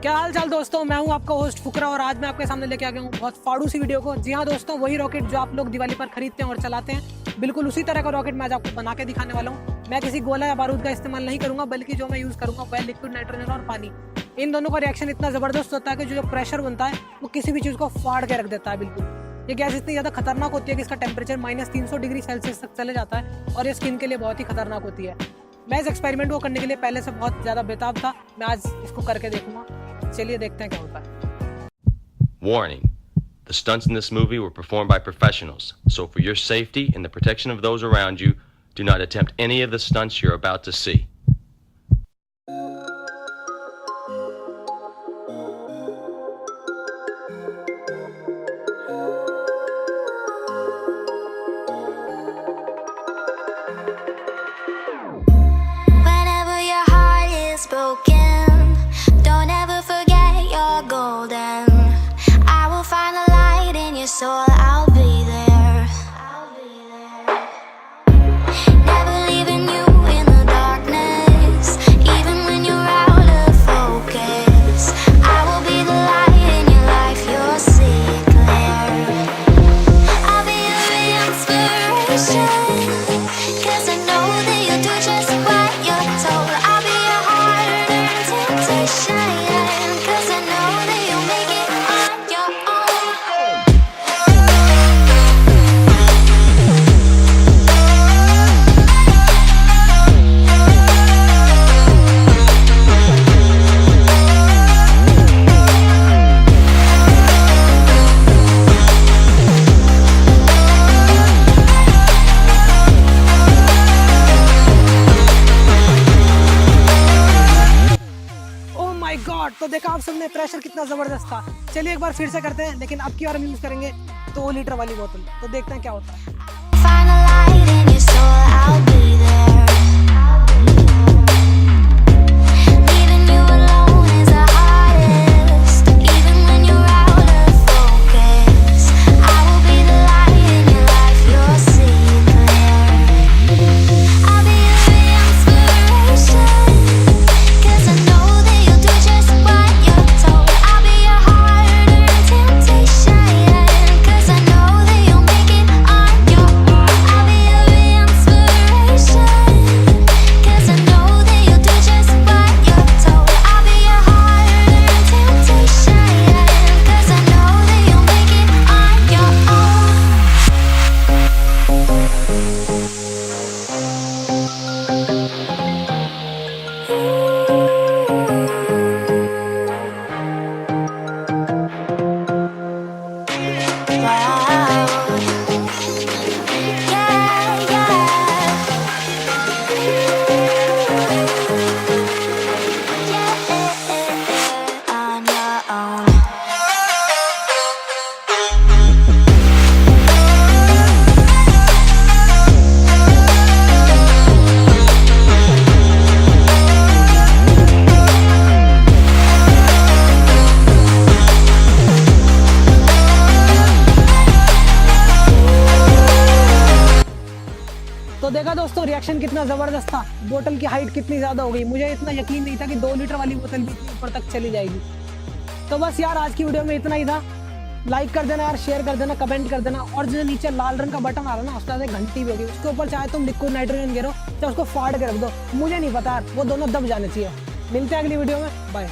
क्या हाल चाल दोस्तों, मैं हूं आपका होस्ट फुकरा और आज मैं आपके सामने लेके आ गया हूं बहुत फाड़ू सी वीडियो को। जी हां दोस्तों, वही रॉकेट जो आप लोग दिवाली पर खरीदते हैं और चलाते हैं, बिल्कुल उसी तरह का रॉकेट मैं आज आपको बना के दिखाने वाला हूं। मैं किसी गोला या बारूद का इस्तेमाल नहीं करूंगा, बल्कि जो मैं यूज़ करूंगा वह लिक्विड नाइट्रोजन और पानी। इन दोनों का रिएक्शन इतना ज़बरदस्त होता है कि जो प्रेशर बनता है वो किसी भी चीज़ को फाड़ के रख देता है। बिल्कुल ये गैस इतनी ज़्यादा खतरनाक होती है कि इसका टेम्परेचर -300 डिग्री सेल्सियस तक चले जाता है और ये स्किन के लिए बहुत ही खतरनाक होती है। मैं इस एक्सपेरिमेंट को करने के लिए पहले से बहुत ज़्यादा बेताब था। मैं आज इसको करके देखूंगा। चलिए देखते हैं क्या होता है। Warning: the stunts in this movie were performed by professionals, so for your safety and the protection of those around you, do not attempt any of the stunts you're about to see. Whenever your heart is broken, don't ever forget you're golden. I will find the light in your soul, I'll be there. Never leaving you in the darkness, even when you're out of focus. I will be the light in your life, you'll see it clear. I'll be your inspiration, 'cause I know that you'll do just what you're told. I'll be your heart-earned temptation, 'cause I know that you'll make it on your own. Oh my God, तो देखा आप सबने pressure कितना जबरदस्त था। चलिए एक बार फिर से करते हैं, लेकिन अब की बार हम यूज करेंगे 2 लीटर वाली बोतल। तो देखते हैं क्या होता है। Find the light in your soul, I'll be there. Leaving you alone is the hardest, even when you're out of focus. I will be the light in your life, you'll see it clear. I'll be your inspiration, 'cause I know that you'll do just what you're told. I'll be your heart-earned temptation, 'cause I know that you'll make it on your own. I'll be your inspiration, 'cause I know that you'll do just what you're told. I'll be your heart-earned temptation, 'cause I know that you'll make it on your own. Wow. Yeah, yeah. On your own. तो देखा दोस्तों, reaction कितना जबरदस्त था। बोतल की height कितनी ज्यादा हो गई। मुझे इतना यकीन नहीं था कि 2 लीटर वाली बोतल भी इतनी ऊपर तक चली जाएगी। तो बस यार, आज की वीडियो में इतना ही था। लाइक कर देना यार, शेयर कर देना, कमेंट कर देना, और जो नीचे लाल रंग का बटन आ रहा है ना, उसके साथ एक घंटी भी होगी, उसके ऊपर चाहे तुम लिक्विड नाइट्रोजन गिरो चाहे उसको फाड़ के रख दो, मुझे नहीं पता यार, वो दोनों दब जाने चाहिए। मिलते हैं अगली वीडियो में, बाय।